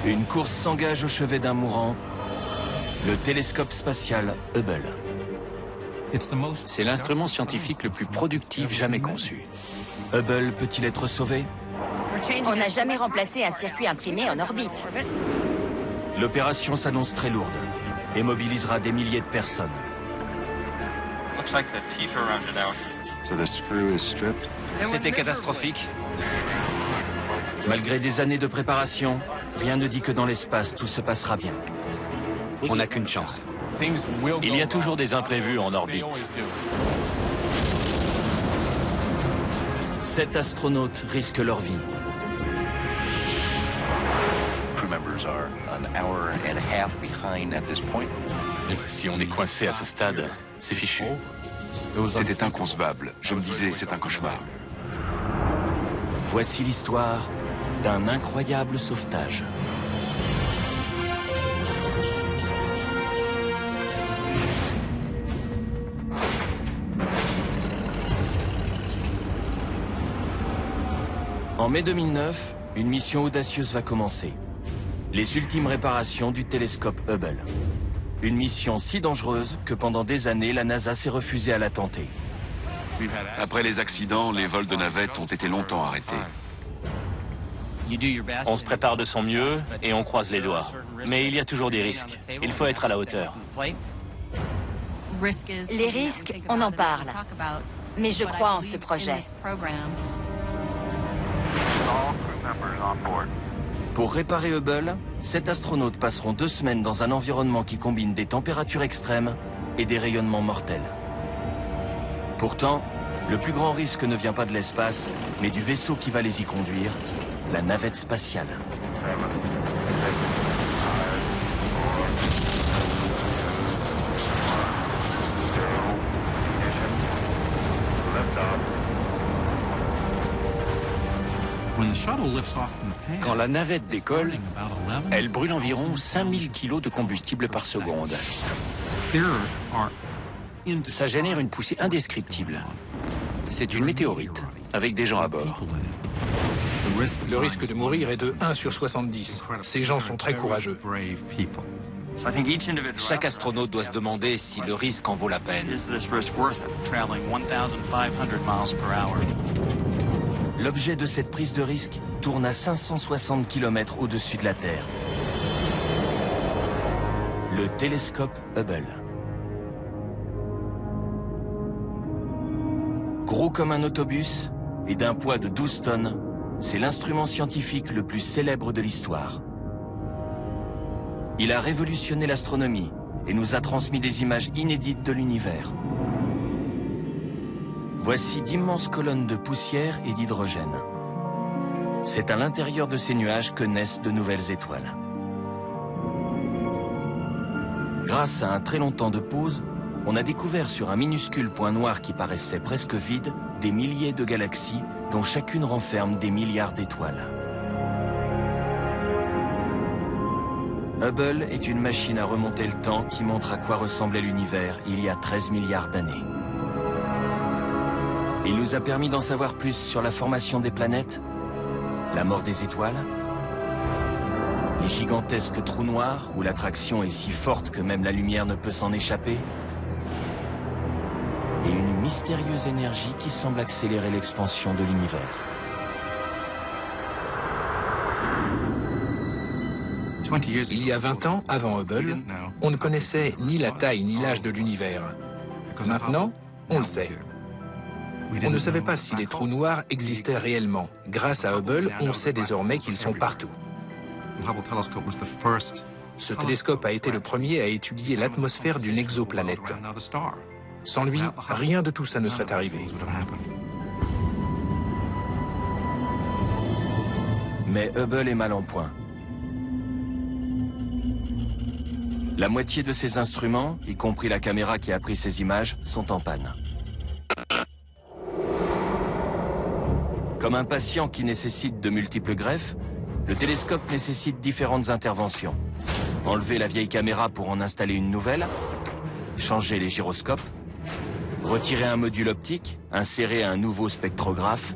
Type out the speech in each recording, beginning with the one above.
Une course s'engage au chevet d'un mourant, le télescope spatial Hubble. C'est l'instrument scientifique le plus productif jamais conçu. Hubble peut-il être sauvé? On n'a jamais remplacé un circuit imprimé en orbite. L'opération s'annonce très lourde et mobilisera des milliers de personnes. C'était catastrophique. Malgré des années de préparation, rien ne dit que dans l'espace tout se passera bien. On n'a qu'une chance. Il y a toujours des imprévus en orbite. 7 astronautes risquent leur vie. Si on est coincé à ce stade, c'est fichu. C'était inconcevable. Je me disais, c'est un cauchemar. Voici l'histoire d'un incroyable sauvetage. En mai 2009, une mission audacieuse va commencer. Les ultimes réparations du télescope Hubble. Une mission si dangereuse que pendant des années, la NASA s'est refusée à la tenter. Après les accidents, les vols de navettes ont été longtemps arrêtés. On se prépare de son mieux et on croise les doigts. Mais il y a toujours des risques. Il faut être à la hauteur. Les risques, on en parle. Mais je crois en ce projet. Pour réparer Hubble, 7 astronautes passeront 2 semaines dans un environnement qui combine des températures extrêmes et des rayonnements mortels. Pourtant, le plus grand risque ne vient pas de l'espace, mais du vaisseau qui va les y conduire, la navette spatiale. Quand la navette décolle, elle brûle environ 5000 kilos de combustible par seconde. Ça génère une poussée indescriptible. C'est une météorite, avec des gens à bord. Le risque de mourir est de 1 sur 70. Ces gens sont très courageux. Chaque astronaute doit se demander si le risque en vaut la peine. L'objet de cette prise de risque tourne à 560 km au-dessus de la Terre. Le télescope Hubble. Gros comme un autobus et d'un poids de 12 tonnes, c'est l'instrument scientifique le plus célèbre de l'histoire. Il a révolutionné l'astronomie et nous a transmis des images inédites de l'univers. Voici d'immenses colonnes de poussière et d'hydrogène. C'est à l'intérieur de ces nuages que naissent de nouvelles étoiles. Grâce à un très long temps de pause, on a découvert sur un minuscule point noir qui paraissait presque vide des milliers de galaxies dont chacune renferme des milliards d'étoiles. Hubble est une machine à remonter le temps qui montre à quoi ressemblait l'univers il y a 13 milliards d'années. Il nous a permis d'en savoir plus sur la formation des planètes, la mort des étoiles, les gigantesques trous noirs où l'attraction est si forte que même la lumière ne peut s'en échapper, et une mystérieuse énergie qui semble accélérer l'expansion de l'univers. Il y a 20 ans, avant Hubble, on ne connaissait ni la taille ni l'âge de l'univers. Maintenant, on le sait. On ne savait pas si les trous noirs existaient réellement. Grâce à Hubble, on sait désormais qu'ils sont partout. Ce télescope a été le premier à étudier l'atmosphère d'une exoplanète. Sans lui, rien de tout ça ne serait arrivé. Mais Hubble est mal en point. La moitié de ses instruments, y compris la caméra qui a pris ces images, sont en panne. Comme un patient qui nécessite de multiples greffes, le télescope nécessite différentes interventions. Enlever la vieille caméra pour en installer une nouvelle, changer les gyroscopes, retirer un module optique, insérer un nouveau spectrographe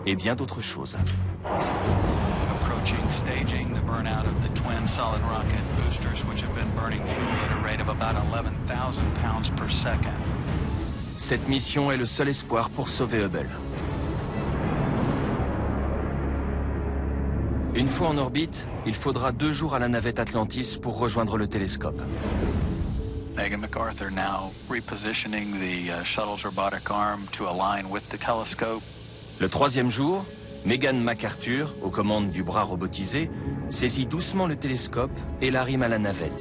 et bien d'autres choses. Approaching staging, the burnout of the solid rocket boosters, which have been burning fuel at a rate of about 11,000 pounds per second. Cette mission est le seul espoir pour sauver Hubble. Une fois en orbite, il faudra 2 jours à la navette Atlantis pour rejoindre le télescope. Megan MacArthur now repositioning the shuttle's robotic arm to align with the telescope. Le 3e jour, Megan MacArthur, aux commandes du bras robotisé, saisit doucement le télescope et l'arrime à la navette.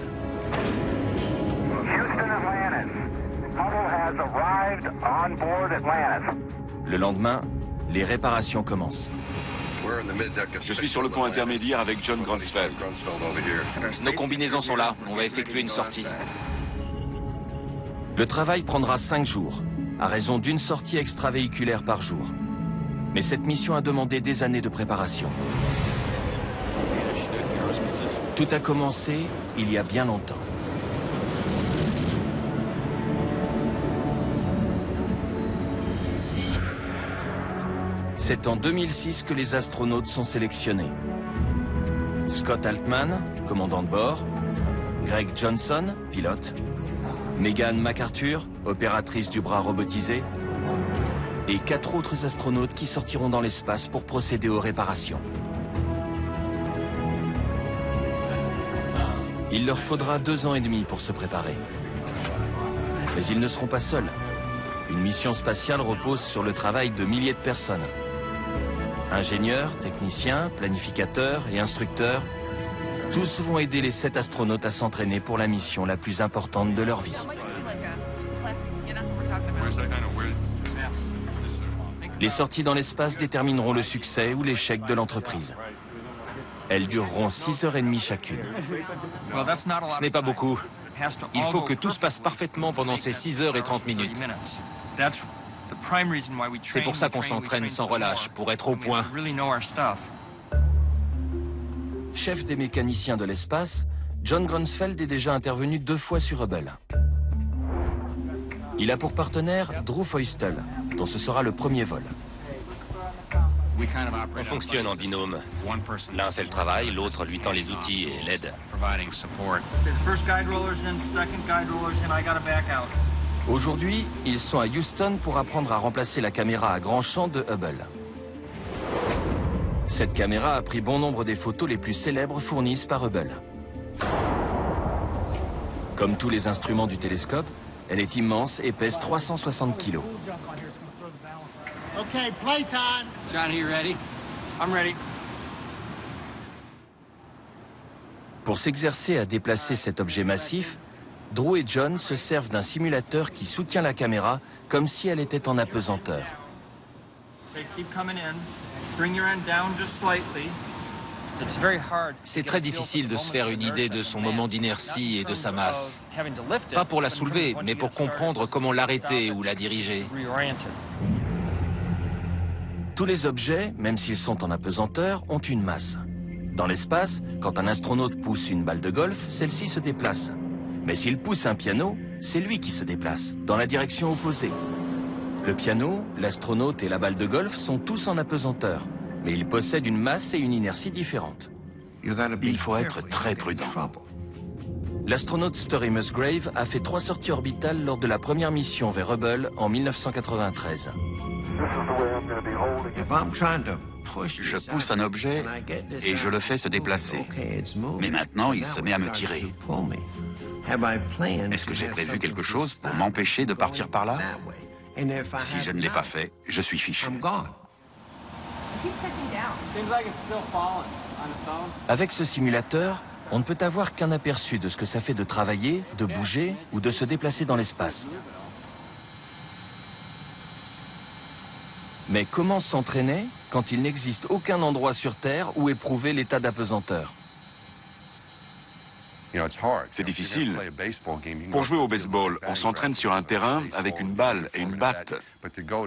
Le lendemain, les réparations commencent. Je suis sur le pont intermédiaire avec John Grunsfeld. Nos combinaisons sont là. On va effectuer une sortie. Le travail prendra 5 jours, à raison d'1 sortie extravéhiculaire par jour. Mais cette mission a demandé des années de préparation. Tout a commencé il y a bien longtemps. C'est en 2006 que les astronautes sont sélectionnés. Scott Altman, commandant de bord, Greg Johnson, pilote, Megan MacArthur, opératrice du bras robotisé, et 4 autres astronautes qui sortiront dans l'espace pour procéder aux réparations. Il leur faudra 2 ans et demi pour se préparer. Mais ils ne seront pas seuls. Une mission spatiale repose sur le travail de milliers de personnes. Ingénieurs, techniciens, planificateurs et instructeurs, tous vont aider les 7 astronautes à s'entraîner pour la mission la plus importante de leur vie. Les sorties dans l'espace détermineront le succès ou l'échec de l'entreprise. Elles dureront 6h30 chacune. Ce n'est pas beaucoup. Il faut que tout se passe parfaitement pendant ces 6h30 minutes. C'est pour ça qu'on s'entraîne sans relâche, pour être au point. Chef des mécaniciens de l'espace, John Grunsfeld est déjà intervenu 2 fois sur Hubble. Il a pour partenaire Drew Feustel, dont ce sera le premier vol. On fonctionne en binôme. L'un fait le travail, l'autre lui tend les outils et l'aide. Aujourd'hui, ils sont à Houston pour apprendre à remplacer la caméra à grand champ de Hubble. Cette caméra a pris bon nombre des photos les plus célèbres fournies par Hubble. Comme tous les instruments du télescope, elle est immense et pèse 360 kg. Okay, playtime. Johnny, you ready? I'm ready. Pour s'exercer à déplacer cet objet massif, Drew et John se servent d'un simulateur qui soutient la caméra comme si elle était en apesanteur. C'est très difficile de se faire une idée de son moment d'inertie et de sa masse. Pas pour la soulever, mais pour comprendre comment l'arrêter ou la diriger. Tous les objets, même s'ils sont en apesanteur, ont une masse. Dans l'espace, quand un astronaute pousse une balle de golf, celle-ci se déplace. Mais s'il pousse un piano, c'est lui qui se déplace, dans la direction opposée. Le piano, l'astronaute et la balle de golf sont tous en apesanteur, mais ils possèdent une masse et une inertie différentes. Il faut être très prudent. L'astronaute Story Musgrave a fait 3 sorties orbitales lors de la première mission vers Hubble en 1993. Je pousse un objet et je le fais se déplacer. Mais maintenant, il se met à me tirer. Est-ce que j'ai prévu quelque chose pour m'empêcher de partir par là? Si je ne l'ai pas fait, je suis fichu. Avec ce simulateur, on ne peut avoir qu'un aperçu de ce que ça fait de travailler, de bouger ou de se déplacer dans l'espace. Mais comment s'entraîner quand il n'existe aucun endroit sur Terre où éprouver l'état d'apesanteur? C'est difficile. Pour jouer au baseball, on s'entraîne sur un terrain avec une balle et une batte.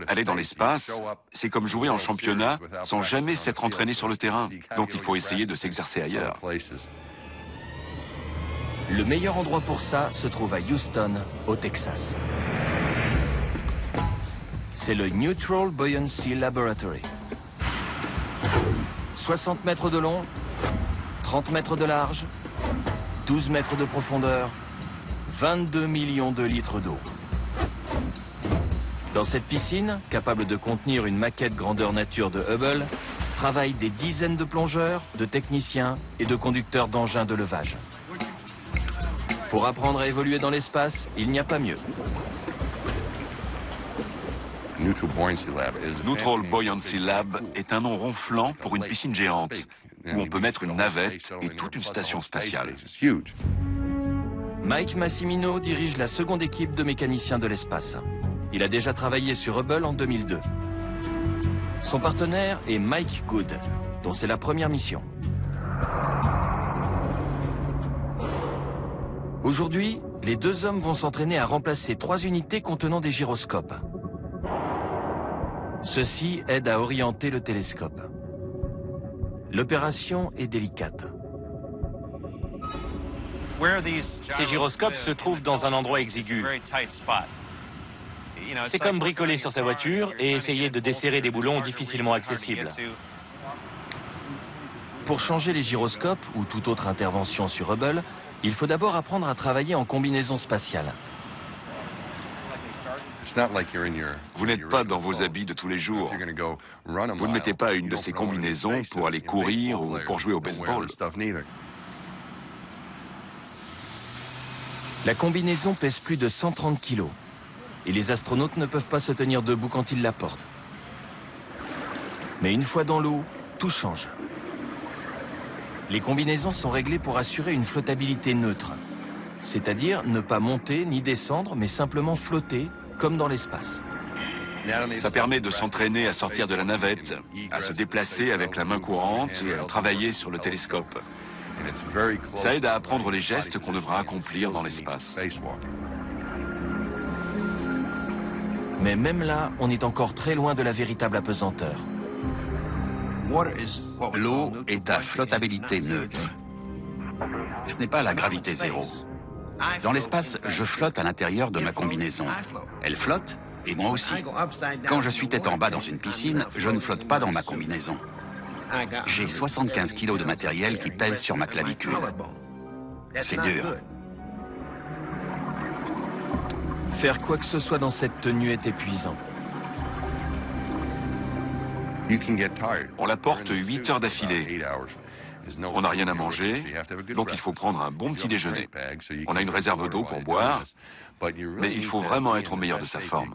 Aller dans l'espace, c'est comme jouer en championnat sans jamais s'être entraîné sur le terrain. Donc il faut essayer de s'exercer ailleurs. Le meilleur endroit pour ça se trouve à Houston, au Texas. C'est le Neutral Buoyancy Laboratory. 60 mètres de long, 30 mètres de large, 12 mètres de profondeur, 22 millions de litres d'eau. Dans cette piscine, capable de contenir une maquette grandeur nature de Hubble, travaillent des dizaines de plongeurs, de techniciens et de conducteurs d'engins de levage. Pour apprendre à évoluer dans l'espace, il n'y a pas mieux. Neutral Buoyancy Lab est un nom ronflant pour une piscine géante, où on peut mettre une navette et toute une station spatiale. Mike Massimino dirige la seconde équipe de mécaniciens de l'espace. Il a déjà travaillé sur Hubble en 2002. Son partenaire est Mike Good, dont c'est la première mission. Aujourd'hui, les deux hommes vont s'entraîner à remplacer 3 unités contenant des gyroscopes. Ceci aide à orienter le télescope. L'opération est délicate. Ces gyroscopes se trouvent dans un endroit exigu. C'est comme bricoler sur sa voiture et essayer de desserrer des boulons difficilement accessibles. Pour changer les gyroscopes ou toute autre intervention sur Hubble, il faut d'abord apprendre à travailler en combinaison spatiale. Vous n'êtes pas dans vos habits de tous les jours. Vous ne mettez pas une de ces combinaisons pour aller courir ou pour jouer au baseball. La combinaison pèse plus de 130 kilos. Et les astronautes ne peuvent pas se tenir debout quand ils la portent. Mais une fois dans l'eau, tout change. Les combinaisons sont réglées pour assurer une flottabilité neutre. C'est-à-dire ne pas monter ni descendre, mais simplement flotter, comme dans l'espace. Ça permet de s'entraîner à sortir de la navette, à se déplacer avec la main courante et à travailler sur le télescope. Ça aide à apprendre les gestes qu'on devra accomplir dans l'espace. Mais même là, on est encore très loin de la véritable apesanteur. L'eau est à flottabilité neutre. Ce n'est pas la gravité zéro. Dans l'espace, je flotte à l'intérieur de ma combinaison. Elle flotte, et moi aussi. Quand je suis tête en bas dans une piscine, je ne flotte pas dans ma combinaison. J'ai 75 kilos de matériel qui pèse sur ma clavicule. C'est dur. Faire quoi que ce soit dans cette tenue est épuisant. On la porte 8 heures d'affilée. On n'a rien à manger, donc il faut prendre un bon petit déjeuner. On a une réserve d'eau pour boire, mais il faut vraiment être au meilleur de sa forme.